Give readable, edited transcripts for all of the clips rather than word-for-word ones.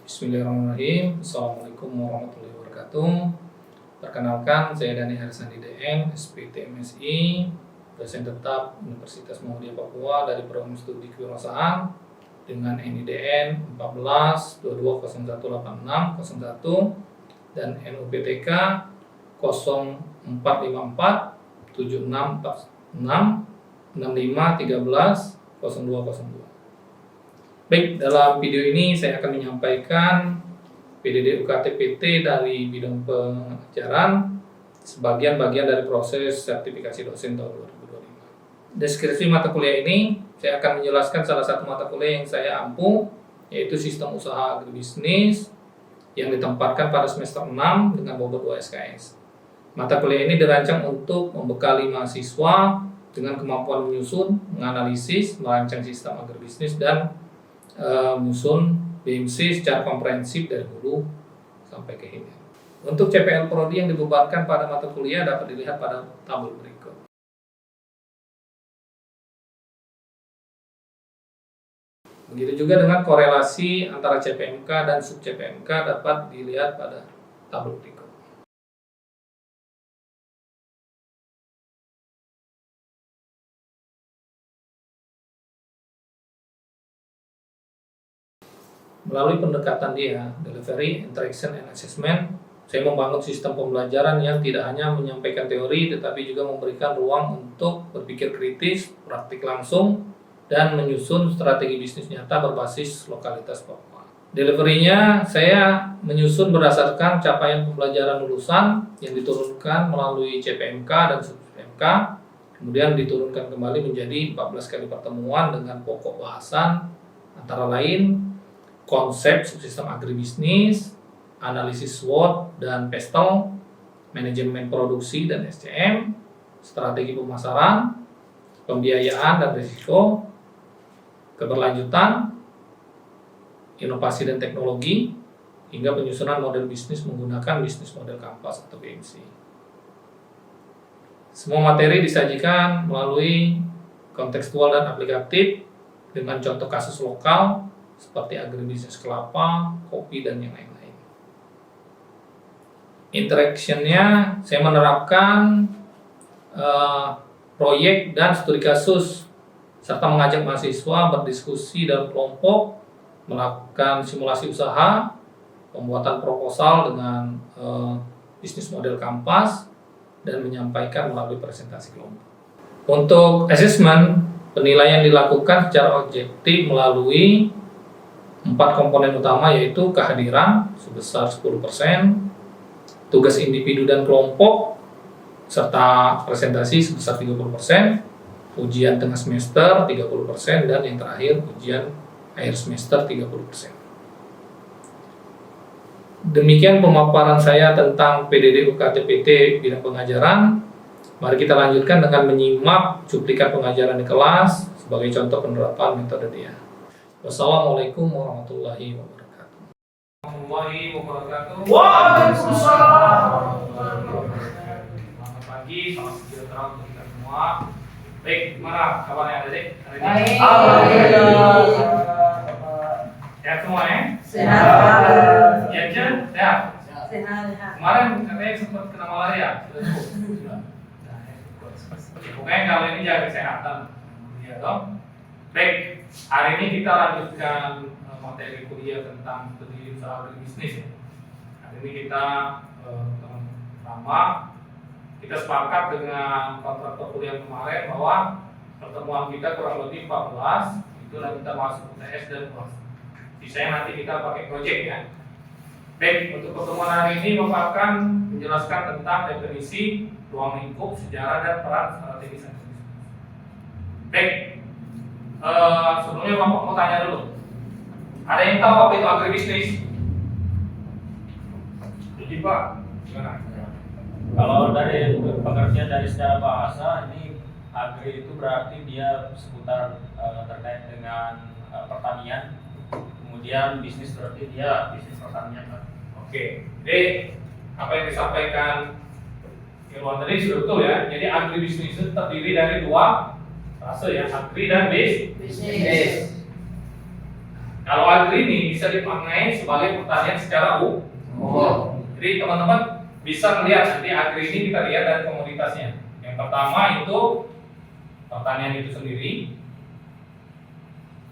Bismillahirrahmanirrahim. Assalamualaikum warahmatullahi wabarakatuh. Perkenalkan, saya Dani Harisandi DM, SPT MSI, dosen tetap Universitas Muhammadiyah Papua dari program studi kewirausahaan dengan NIDN 1422018601 dan NUPTK 0454 7646 6513 0202. Baik, dalam video ini saya akan menyampaikan PDD UKT PT dari bidang pengajaran sebagian bagian dari proses sertifikasi dosen tahun 2025. Deskripsi mata kuliah ini saya akan menjelaskan salah satu mata kuliah yang saya ampu, yaitu Sistem Usaha Agribisnis yang ditempatkan pada semester 6 dengan bobot 2 SKS. Mata kuliah ini dirancang untuk membekali mahasiswa dengan kemampuan menyusun, menganalisis, merancang sistem agribisnis dan menyusun BMC secara komprehensif dari hulu sampai ke hilir. Untuk CPL Prodi yang dibebankan pada mata kuliah dapat dilihat pada tabel berikut. Begitu juga dengan korelasi antara CPMK dan sub CPMK dapat dilihat pada tabel berikut. Melalui pendekatan dia, delivery, interaction, and assessment, saya membangun sistem pembelajaran yang tidak hanya menyampaikan teori, tetapi juga memberikan ruang untuk berpikir kritis, praktik langsung, dan menyusun strategi bisnis nyata berbasis lokalitas Papua. Delivery-nya, saya menyusun berdasarkan capaian pembelajaran lulusan yang diturunkan melalui CPMK dan sub-CPMK, kemudian diturunkan kembali menjadi 14 kali pertemuan dengan pokok bahasan, antara lain konsep subsistem agribisnis, analisis SWOT dan PESTEL, manajemen produksi dan SCM, strategi pemasaran, pembiayaan dan risiko, keberlanjutan, inovasi dan teknologi, hingga penyusunan model bisnis menggunakan bisnis model kampas atau BMC. Semua materi disajikan melalui kontekstual dan aplikatif dengan contoh kasus lokal seperti agribisnis kelapa, kopi, dan yang lain-lain. Interaction-nya saya menerapkan proyek dan studi kasus serta mengajak mahasiswa berdiskusi dalam kelompok, melakukan simulasi usaha, pembuatan proposal dengan bisnis model kampas, dan menyampaikan melalui presentasi kelompok. Untuk assessment, penilaian dilakukan secara objektif melalui 4 komponen utama, yaitu kehadiran sebesar 10%, tugas individu dan kelompok, serta presentasi sebesar 30%, ujian tengah semester 30%, dan yang terakhir ujian akhir semester 30%. Demikian pemaparan saya tentang PDD UKT PT bidang pengajaran. Mari kita lanjutkan dengan menyimak cuplikan pengajaran di kelas sebagai contoh penerapan metode dia. Wassalamualaikum warahmatullahi wabarakatuh. Waalaikumsalam. Selamat pagi, salam sejahtera untuk kita semua. Baik, gimana kabarnya adik? Baik. Alhamdulillah. Sehat semua ya? Sehat. Ya, Jen? Sehat? Sehat. Kemarin katanya sempat kena malaria. Sudah. Pokoknya kali ini jaga kesehatan. Ya, toh? Baik, hari ini kita lanjutkan materi kuliah tentang studi usaha agribisnis ya. Hari ini kita pertama kita sepakat dengan kontraktor kuliah kemarin bahwa pertemuan kita kurang lebih 14, itu nanti kita masuk UTS dan UAS. Sisanya nanti kita pakai project ya. Baik, untuk pertemuan hari ini merupakan menjelaskan tentang definisi ruang lingkup, sejarah dan peran strategis agribisnis. Baik. Sebelumnya Bapak mau tanya dulu. Ada yang tahu apa itu agribisnis? Jadi Pak, gimana? Kalau dari pengertian dari secara bahasa, ini agri itu berarti dia seputar terkait dengan pertanian. Kemudian bisnis berarti dia bisnis pertanian. Oke. Jadi apa yang disampaikan Irwan tadi sudah betul ya. Jadi agribisnis itu terdiri dari 2 fase ya, agri dan bisnis. Kalau agri ini bisa dimaknai sebagai pertanian secara umum. Jadi teman-teman bisa melihat nanti agri ini kita lihat dari komoditasnya. Yang pertama itu pertanian itu sendiri.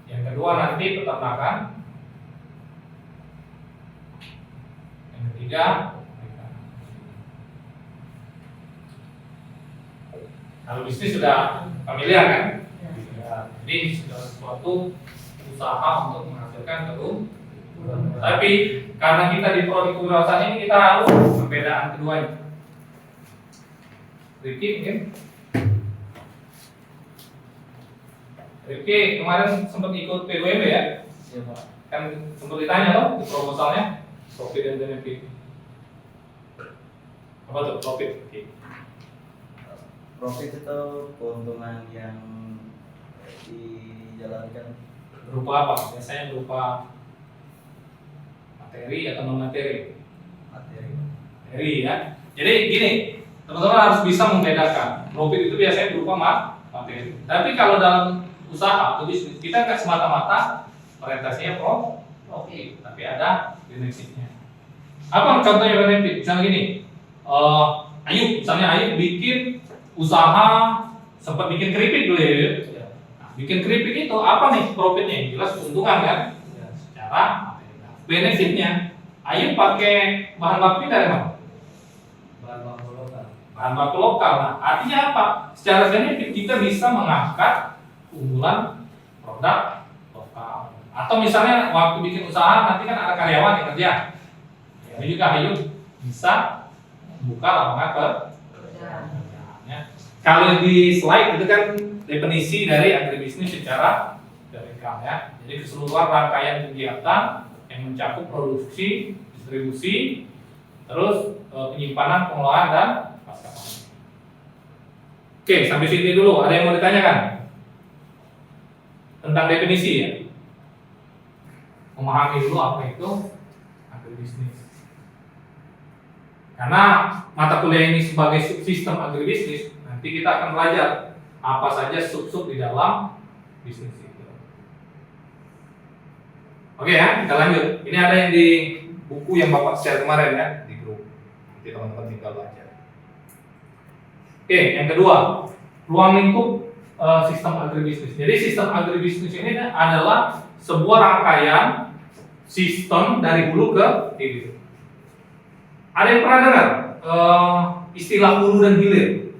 Yang kedua nanti peternakan. Yang ketiga kalau bisnis sudah familiar kan? Jadi sudah suatu usaha untuk menghasilkan keuntungan. Tapi karena kita di prodi kewirausahaan ini kita harus perbedaan keduanya. Rifki mungkin? Rifki kemarin sempat ikut PWB ya? Iya Pak. Kan sempat ditanya loh di proposalnya profit dan benefit. Apa tuh profit? Profit itu keuntungan yang dijalankan Berupa apa? Biasanya berupa materi atau non materi. materi. Materi ya. Jadi gini, teman-teman harus bisa membedakan. Profit itu biasanya berupa materi. Tapi kalau dalam usaha atau bisnis kita nggak semata-mata orientasinya profit, tapi ada benefitnya. Apa contohnya benefit? Misalnya gini, Ayub bikin usaha sempat bikin keripik dulu ya. Nah, bikin keripik itu apa nih profitnya? Jelas keuntungan kan? Secara material. Benefitnya, Ayub pakai bahan baku dari mana? Bahan baku lokal. Bahan baku lokal. Nah, artinya apa? Secara benefit kita bisa mengangkat keunggulan produk lokal. Atau misalnya waktu bikin usaha nanti kan ada karyawan yang kerja. Ini juga Ayub bisa buka lapangan pekerjaannya. Kalau di slide itu kan definisi dari agribisnis secara vertikal ya. Jadi keseluruhan rangkaian kegiatan yang mencakup produksi, distribusi, terus penyimpanan, pengolahan dan pasca panen. Oke, sampai sini dulu. Ada yang mau ditanyakan tentang definisi ya? Memahami dulu apa itu agribisnis. Karena mata kuliah ini sebagai subsistem agribisnis, nanti kita akan belajar apa saja sub-sub di dalam bisnis itu. Oke ya, kita lanjut. Ini ada yang di buku yang Bapak share kemarin ya di grup. Nanti teman-teman tinggal baca. Oke, yang kedua, ruang lingkup sistem agribisnis. Jadi sistem agribisnis ini adalah sebuah rangkaian sistem dari hulu ke hilir. Ada yang pernah dengar istilah hulu dan hilir?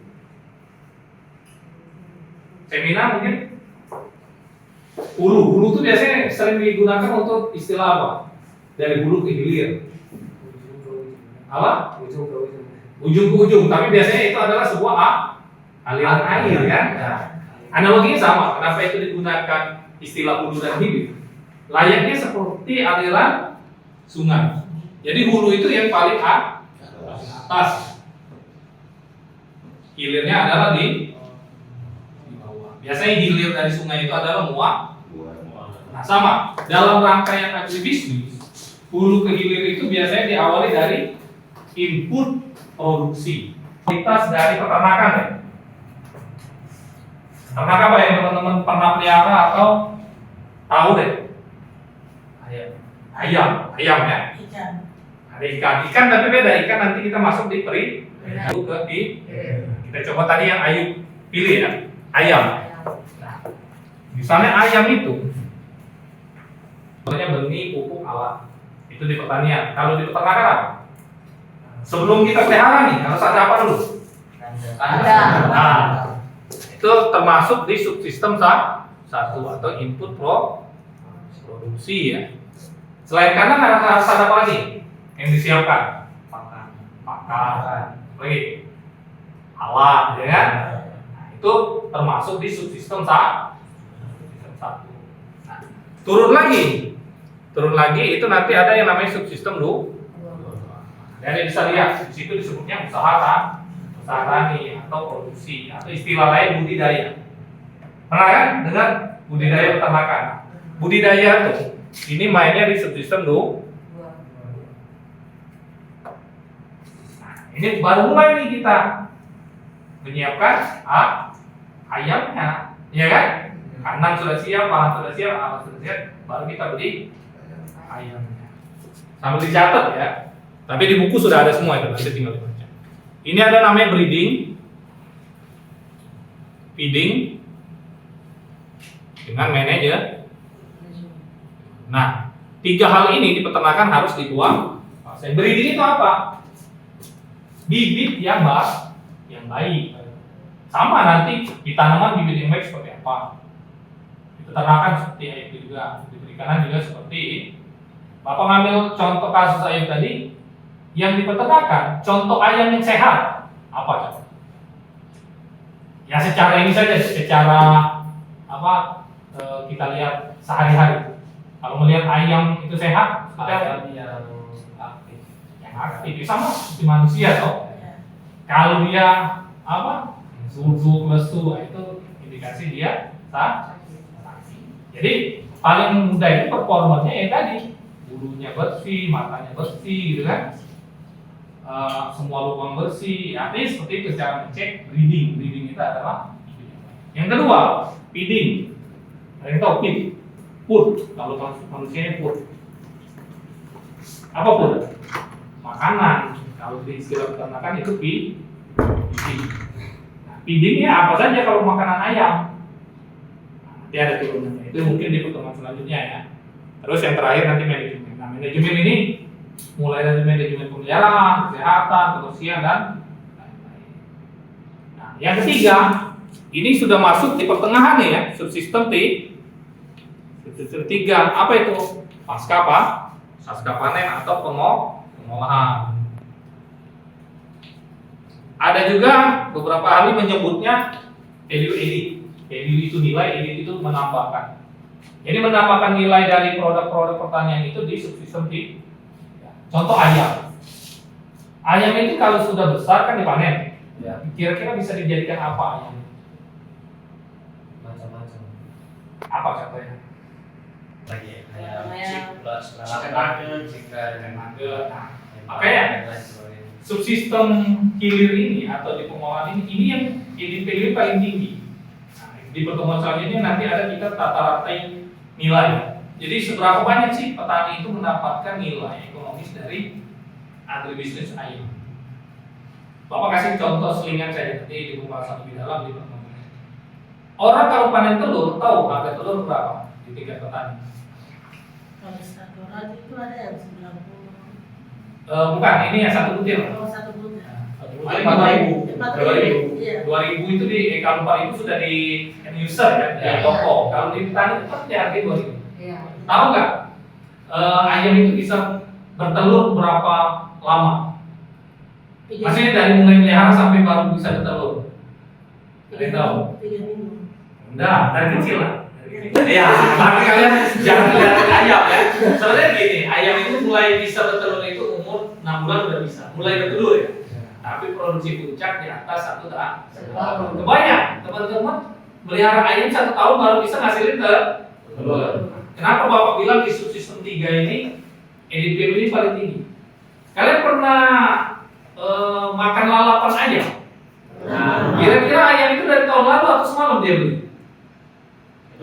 Seminar mungkin? Hulu itu biasanya sering digunakan untuk istilah apa? Dari hulu ke hilir. Apa? Ujung ke ujung. Tapi biasanya itu adalah sebuah aliran air kan? Nah, analoginya sama. Kenapa itu digunakan istilah hulu dan hilir? Layaknya seperti aliran sungai. Jadi hulu itu yang paling atas, hilirnya adalah di bawah. Biasanya hilir dari sungai itu adalah muak. Nah sama, dalam rangkaian agribisnis, hulu ke hilir itu biasanya diawali dari input produksi. Kualitas dari peternakan ya. Ternak apa yang teman-teman pernah pelihara atau tahu deh? Ayam ya. Ikan. Ada ikan tapi beda. Ikan nanti kita masuk di peri. Kita coba tadi yang Ayub pilih ya, ayam. Nah, misalnya ayam itu, sebenarnya benih, pupuk, alat. Itu di pertanian. Kalau di peternakan apa? Sebelum kita pelihara nih, harus ada apa dulu? Kandang. Nah, itu termasuk di subsistem satu atau input produksi ya. Selain kandang harus ada apa lagi yang disiapkan? Pakan, lagi alat, ya kan? Nah, itu termasuk di subsistem satu. Nah, turun lagi itu nanti ada yang namanya subsistem dua. Dan bisa lihat di situ disebutnya usaha tani atau produksi atau istilah lain budidaya. Pernah kan dengar budidaya peternakan? Budidaya tuh ini mainnya di subsistem dua. Ini baru mulai nih kita menyiapkan ayamnya, ya kan? Kanan sudah siap, paha sudah siap, alat sudah siap, baru kita beli ayamnya. Sambil dicatat ya. Tapi di buku sudah ada semua itu, nanti tinggal dibaca. Ini ada namanya breeding, feeding, dengan manajer. Nah, 3 hal ini di peternakan harus dibuang. Breeding itu apa? Bibit yang baik. Sama nanti di tanaman bibit yang baik seperti apa? Di peternakan seperti itu juga, di perikanan juga seperti ini. Bapak ngambil contoh kasus ayam tadi, yang di peternakan, contoh ayam yang sehat apa coba? Ya secara ini saja, secara apa kita lihat sehari-hari. Kalau melihat ayam itu sehat, Ayam yang aktif. yang aktif sama seperti manusia toh. Kalau dia apa? Susu, lesu, itu indikasi dia sakit. Jadi paling mudah itu performanya ya tadi, bulunya bersih, matanya bersih, gitu kan? Semua lubang bersih. Artinya seperti itu cara mencek breeding. Breeding itu adalah yang kedua, feeding. Ada yang tahu feed? Food. Kalau manusianya food. Apa food? Makanan. Kalau di istilah peternakan itu feeding. Feedingnya apa saja kalau makanan ayam? Nanti ada turunannya. Itu mungkin di pertemuan selanjutnya ya. Terus yang terakhir nanti manajemen. Nah, manajemen ini mulai dari manajemen pemeliharaan, kesehatan, kebersihan dan lain-lain. Nah, yang ketiga, ini sudah masuk di pertengahan nih ya, subsistem subsistem 3. Apa itu? Pasca panen atau pengolahan. Ada juga beberapa ahli menyebutnya value added. Value itu nilai, added itu menambahkan. Jadi menambahkan nilai dari produk-produk pertanian itu di subsistem 3. Contoh ayam. Ayam itu kalau sudah besar kan dipanen. Ya, Kira-kira bisa dijadikan apa ayam? macam-macam. Apa contohnya? Lagi ayam Ayam. chick plus Chicken nugget, chicken nugget. Nah, ayam makanya dan lain sebagainya. subsistem hilir ini atau di pengolahan ini yang value paling tinggi. Nah, di pertemuan selanjutnya nanti ada kita tata rantai nilai. Jadi seberapa banyak sih petani itu mendapatkan nilai ekonomis dari agribisnis ayam? Bapak kasih contoh selingan saja nanti di pembahasan lebih dalam di pertemuan. Orang kalau panen telur tahu harga telur berapa di tingkat petani? Kalau satu rat itu ada yang 90. Bukan, ini yang satu butir. Kalau satu butir. Paling 4.000. 4.000. Iya. 2.000 itu kalau 4.000 sudah di end user kan, di Ya. toko. Kalau di petani itu pasti harganya 2.000. Iya. Tahu nggak? Ayam itu bisa bertelur berapa lama? Maksudnya dari mulai melihara sampai baru bisa bertelur. Ada yang tahu? 3 minggu. Enggak, dari kecil lah. Ya, tapi kalian jangan lihat ayam ya. Sebenarnya gini, ayam itu mulai bisa bertelur itu umur 6 bulan udah bisa, mulai bertelur ya. Tapi produksi puncak di atas 1 tahun. Kebanyak teman-teman melihara ayam 1 tahun baru bisa ngasilin telur. Kenapa Bapak bilang di subsistem 3 ini edit value ini paling tinggi? Kalian pernah makan lalapan ayam? Nah, Kira-kira ayam itu dari tahun lalu atau semalam dia beli?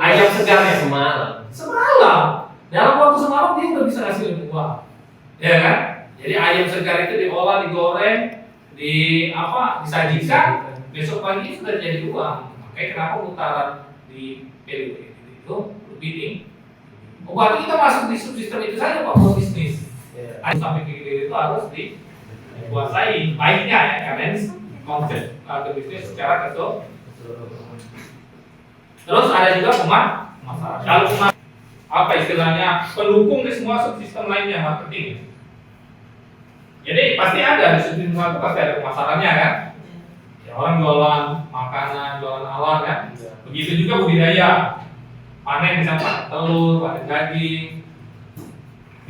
Ayam segarnya semalam. semalam. Dalam waktu semalam dia udah bisa ngasilin uang, ya kan? Jadi ayam segar itu diolah, digoreng, disajikan, besok pagi sudah jadi uang. Makanya kenapa putaran di value itu lebih tinggi? Oh, berarti kita masuk di subsistem itu saja Pak buat bisnis. Sampai ke hilir itu harus dikuasai baiknya ya, karena ini konsep bisnis secara keseluruhan. Terus ada juga pemasaran. Kalau apa istilahnya pendukung di semua subsistem lainnya marketing. Jadi pasti ada di subsistem itu pasti ada pemasarannya kan. Ya, orang jualan makanan, jualan alat kan. Begitu juga budidaya. Panen misalnya telur, panen daging.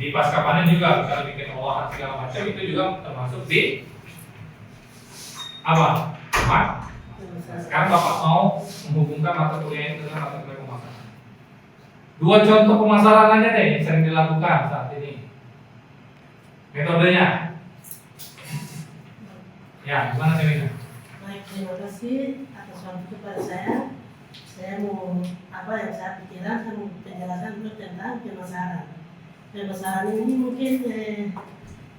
Di pasca panen juga misalnya bikin olahan segala macam itu juga termasuk di apa? Sekarang Bapak mau menghubungkan mata kuliah ini dengan mata kuliah pemasaran. 2 contoh pemasaran aja deh yang sering dilakukan saat ini. Metodenya. Ya, gimana sih? Baik, terima kasih atas waktu kepada saya. saya mau apa yang saya pikirkan, saya mau penjelasan dulu tentang pemasaran. Pemasaran ini mungkin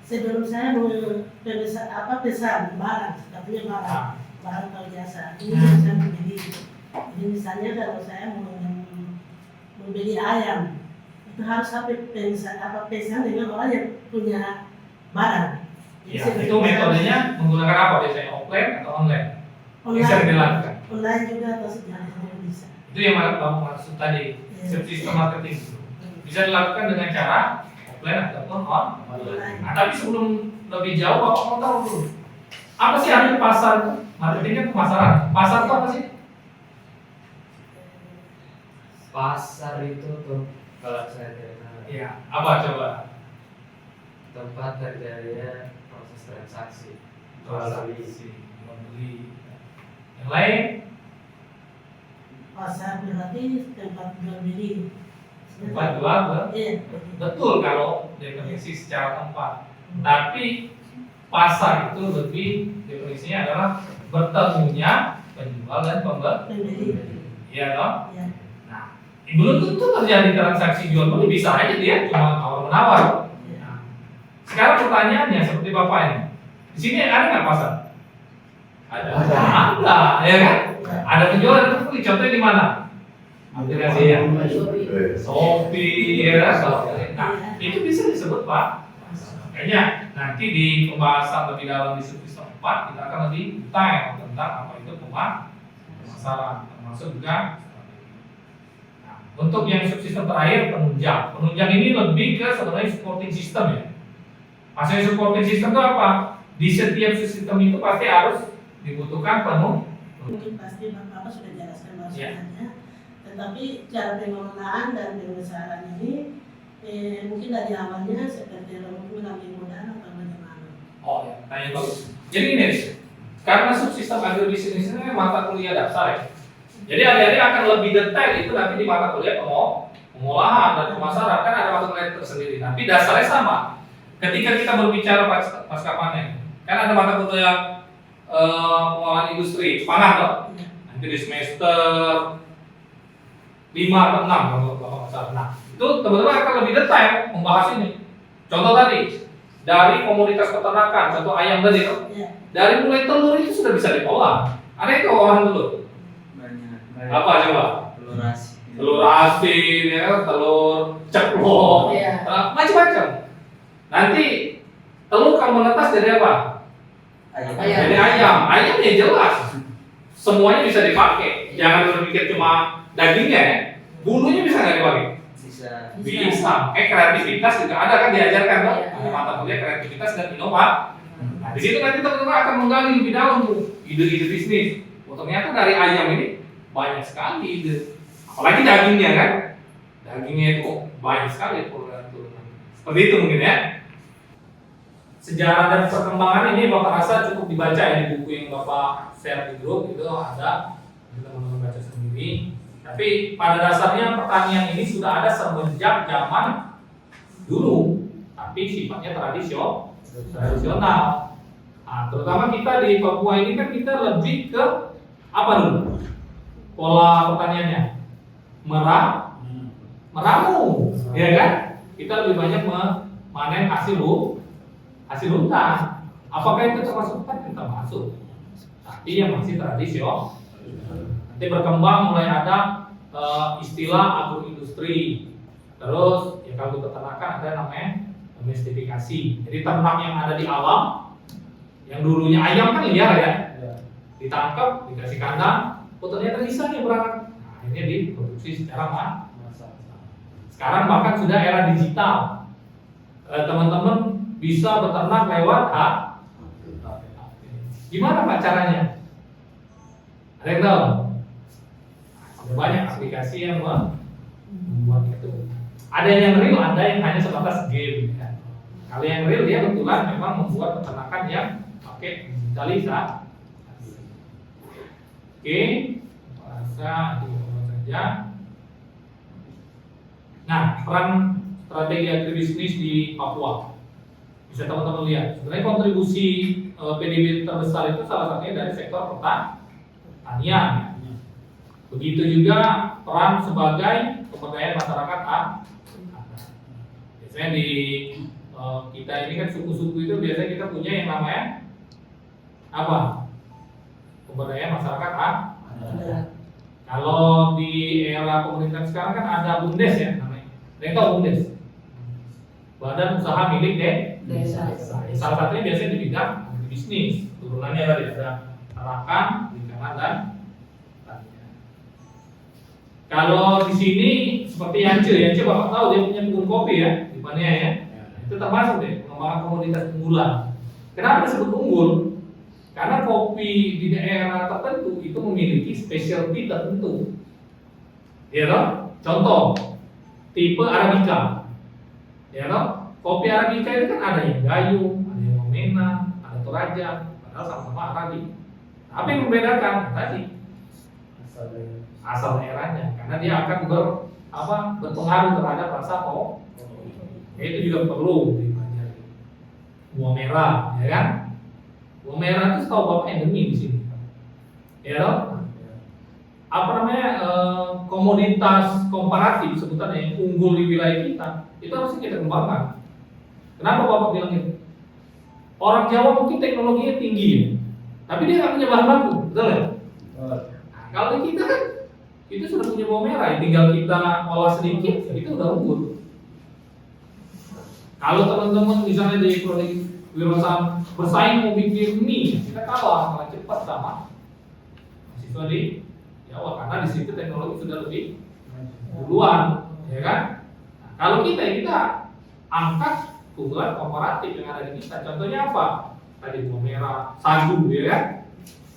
sebelum saya mau pesan barang, katanya barang atau jasa. Ini yang saya membeli. Jadi misalnya kalau saya mau membeli ayam, itu harus pesan dengan orang yang punya barang. Jadi Ya, sebelum itu metodenya menggunakan apa biasanya? Offline atau online? Yang sering dilakukan. online juga atau sejenisnya bisa. Itu yang Bapak maksud tadi, sistem marketing. Bisa dilakukan dengan cara offline ataupun online. Nah, tapi sebelum lebih jauh, Bapak mau tahu dulu, apa sih arti pasar? Marketingnya pemasaran. Pasar itu apa sih? Pasar itu tuh kalau saya dengar Iya, apa coba? tempat terjadinya proses transaksi. Transaksi, membeli. Yang lain? Pasar berarti tempat jual beli. Tempat jual Iya. betul kalau definisi secara tempat. Tapi pasar itu lebih definisinya adalah bertemunya penjual dan pembeli. Pembeli. Iya dong? Iya. Nah, belum tentu terjadi transaksi jual beli, bisa aja dia cuma tawar menawar. Nah, sekarang pertanyaannya seperti Bapak ini, di sini ada nggak pasar? Ada, ya kan? Ada penjual dan pembeli. Contohnya di mana? Aplikasinya Shopee, ya kan? Nah, itu bisa disebut Pak. Makanya nanti di pembahasan lebih dalam di subsistem 4 kita akan lebih detail tentang apa itu pemasaran, termasuk juga nah, untuk yang subsistem terakhir penunjang. Penunjang ini lebih ke sebenarnya supporting system ya. Maksudnya supporting system itu apa? Di setiap sistem itu pasti harus dibutuhkan Mungkin pasti Bapak sudah jelaskan Ya. maksudnya. Tetapi cara pengelolaan dan pemasaran ini mungkin dari awalnya seperti mungkin mengambil modal atau bagaimana. Oh ya, tanya bagus. Jadi ini, karena subsistem agribisnis ini mata kuliah dasar ya. Jadi adik-adik akan lebih detail itu nanti di mata kuliah pengolahan dan pemasaran, kan ada mata kuliah tersendiri. Tapi dasarnya sama. Ketika kita berbicara pasca panen, kan ada mata kuliah pengolahan industri pangan toh. Nanti di semester 5 atau 6 kalau Bapak nggak salah. Nah, itu teman-teman akan lebih detail membahas ini. Contoh tadi, dari komoditas peternakan, contoh ayam tadi tuh. Iya. Dari mulai telur itu sudah bisa diolah. Ada itu olahan telur. Banyak. Apa coba? Telur asin. Telur asin, ya, telur ceplok, Iya. macam-macam. Nanti telur kalau menetas dari apa? Ayam. Dari ayam. Ayam ya jelas. Semuanya bisa dipakai. Jangan berpikir cuma dagingnya ya. Bulunya bisa nggak dipakai? Bisa. Bisa. Kreativitas juga ada kan diajarkan tuh. Iya. Ada mata kuliah kreativitas dan inovasi. Nah, di situ nanti teman-teman akan menggali lebih dalam tuh ide-ide bisnis. Oh, ternyata dari ayam ini banyak sekali ide. Apalagi dagingnya kan. Dagingnya itu banyak sekali turunan-turunan. Seperti itu mungkin ya. Sejarah dan perkembangan ini Bapak rasa cukup dibaca ya di buku yang Bapak share di grup itu ada. Teman-teman baca sendiri. Tapi pada dasarnya pertanian ini sudah ada semenjak zaman dulu, tapi sifatnya tradisional. Nah, terutama kita di Papua ini kan kita lebih ke apa dulu? Pola pertaniannya meramu, ya kan? Kita lebih banyak memanen hasil hutan. Apakah itu termasuk hutan? Kita masuk, tapi yang masih tradisional. Nanti berkembang mulai ada istilah agroindustri. Terus ya kalau di peternakan ada namanya domestifikasi. Jadi ternak yang ada di alam, yang dulunya ayam kan liar ya, ditangkap, dikasih kandang, ternyata bisa nih beranak. Nah, ini diproduksi secara massal. Sekarang bahkan sudah era digital. Teman-teman bisa beternak lewat gimana Pak caranya? Ada yang tahu? Ada banyak aplikasi yang membuat itu. Ada yang real, ada yang hanya sebatas game. Ya. Kalau yang real dia kebetulan memang membuat peternakan yang pakai digitalisasi. Oke, rasa dibuat saja. Nah, peran strategi agribisnis di Papua. Bisa teman-teman lihat. Sebenarnya kontribusi PDB terbesar itu salah satunya dari sektor pertanian. Begitu juga peran sebagai pemberdayaan masyarakat adat. Biasanya di kita ini kan suku-suku itu biasanya kita punya yang namanya apa? Pemberdayaan masyarakat adat. Kalau di era pemerintahan sekarang kan ada BUMDes ya namanya. Ada yang tahu BUMDes? Badan Usaha Milik Desa. Salah satunya biasanya di bidang bisnis. Turunannya tadi ada Tarakan, Perikanan dan Pertanian. Kalau di sini seperti Yance Bapak tahu dia punya kebun kopi ya, di mana ya? Itu termasuk deh pengembangan komoditas unggulan. Kenapa disebut unggul? Karena kopi di daerah tertentu itu memiliki specialty tertentu. Ya toh? Contoh, tipe Arabica. Ya toh? Kopi Arabica itu kan ada yang Gayo, ada yang Wamena, ada Toraja, padahal sama-sama Arabica. Apa yang membedakan? Tadi asal daerahnya, karena dia akan berpengaruh terhadap rasa kopi. Itu juga perlu dipelajari. Buah merah, ya kan? Buah merah itu tahu Bapak endemi di sini. Ya toh? Apa namanya komoditas komparatif sebutannya yang unggul di wilayah kita itu harus kita kembangkan. Kenapa Bapak bilang itu? Orang Jawa mungkin teknologinya tinggi ya, tapi dia nggak punya bahan baku, betul ya? Nah, kalau di kita kan kita sudah punya bawang merah, tinggal kita olah sedikit, itu udah unggul. Kalau teman-teman misalnya di kewirausahaan bersaing mau bikin mie, kita kalah cepat sama mahasiswa di Jawa karena di situ teknologi sudah lebih duluan, ya kan? Nah, kalau kita angkat keunggulan komparatif yang ada di kita. Contohnya apa? Tadi buah merah, sagu, ya kan?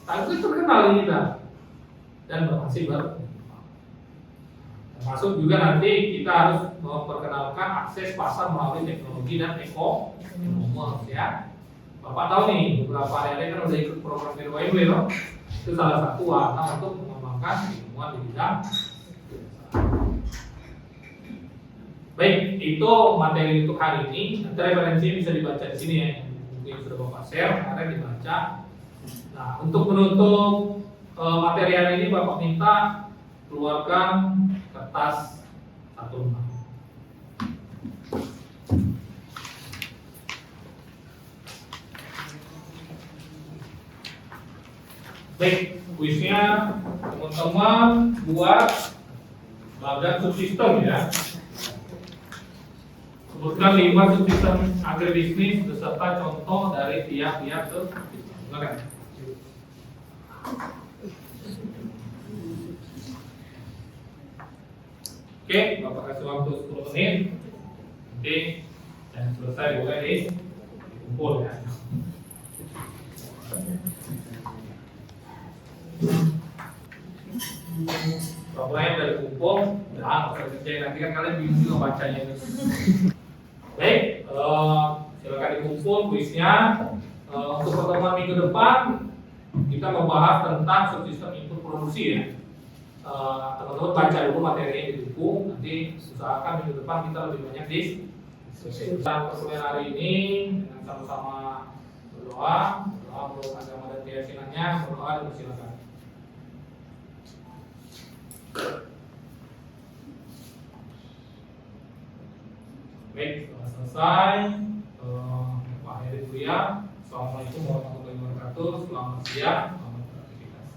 Sagu itu terkenal di kita dan berhasil termasuk juga nanti kita harus memperkenalkan akses pasar melalui teknologi dan e-commerce ya. Bapak tahu nih beberapa daerah kan udah ikut program BWMW loh. Itu salah satu warna untuk mengembangkan ilmuwan di bidang. Baik, itu materi untuk hari ini. Nanti referensinya bisa dibaca di sini ya. Mungkin sudah Bapak share, kemarin dibaca. Nah, untuk menutup materi hari ini Bapak minta keluarkan kertas 1 lembar. Baik, kuisnya teman-teman buat bagian subsistem ya. Sebutkan 5 subsistem agribisnis beserta contoh dari tiap-tiap subsistem. Silakan. Oke, Bapak kasih waktu 10 menit. Nanti yang selesai boleh dikumpul ya. Problemnya udah dikumpul, udah kerjain nanti kan kalian bingung juga bacanya. Baik, silakan dikumpul kuisnya. Untuk pertemuan minggu depan kita membahas tentang subsistem input produksi ya. Teman-teman baca dulu materinya di buku, nanti usahakan minggu depan kita lebih banyak diskusi. Tentang perkuliahan hari ini dengan sama-sama berdoa menurut agama dan keyakinannya, berdoa dan silakan. Baik, setelah selesai, Pak Heri kuliah. Assalamualaikum warahmatullahi wabarakatuh. Selamat siang, selamat beraktivitas.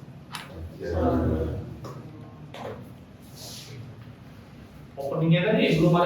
Openingnya tadi belum ada.